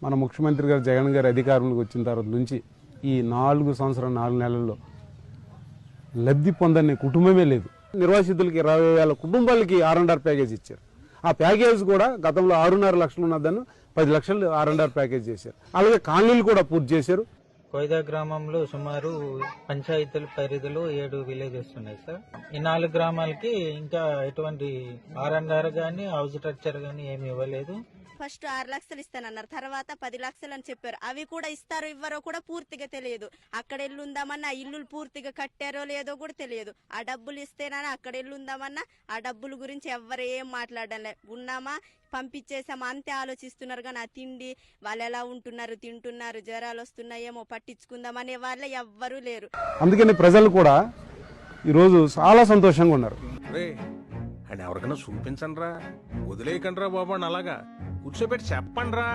మన ముఖ్యమంత్రి గారు జగన్ గారు అధికారంలోకి వచ్చిన తర్వాత నుంచి ఈ 4 సంవత్సరాలు 4 నెలల్లో లబ్ధి పొందని కుటుంబమే లేదు. నిర్వాసితులకి 20,000 కుటుంబాలకి R&R ప్యాకేజ్ ఇచ్చారు. ఆ ప్యాకేజ్ కూడా గతంలో 6.5 లక్షలు ఉన్నదాన్ని 10 లక్షలు R&R ప్యాకేజ్ చేశారు. అలాగే కాలనీలు కూడా పూర్తి చేశారు. కోయిదా గ్రామంలో సుమారు పంచాయతీల పరిధిలో 7 విలేజెస్ ఉన్నాయి సార్. ఈ 4 గ్రామాలకి ఇంకా ఎటువంటి R&R గానీ హౌస్ స్ట్రక్చర్ గానీ ఏమి ఇవ్వలేదు. ఫస్ట్ 6 లక్షలు ఇస్తానన్నారు, తర్వాత 10 లక్షలు అని చెప్పారు. అవి కూడా ఇస్తారో ఇవ్వరో కూడా పూర్తిగా తెలియదు. అక్కడ ఇల్లు ఉందామన్నా ఆ ఇల్లు పూర్తిగా కట్టారో లేదో కూడా తెలియదు. ఆ డబ్బులు ఇస్తేనని అక్కడ ఇల్లు ఉందామన్నా ఆ డబ్బుల గురించి ఎవ్వరు ఏం మాట్లాడడం లేదు. ఉన్నామా పంపించేసామా అంతే ఆలోచిస్తున్నారు. కానీ ఆ తిండి వాళ్ళు ఎలా ఉంటున్నారు, తింటున్నారు, జ్వరాలు వస్తున్నాయేమో పట్టించుకుందామనే వాళ్ళే ఎవ్వరూ లేరు. అందుకని ప్రజలు కూడా ఈరోజు చాలా సంతోషంగా ఉన్నారు. అండ్ ఎవరికైనా చూపించండి రా, వదిలేయకండి రా బాబు అని అలాగా కూర్చోబెట్టి చెప్పండి రా.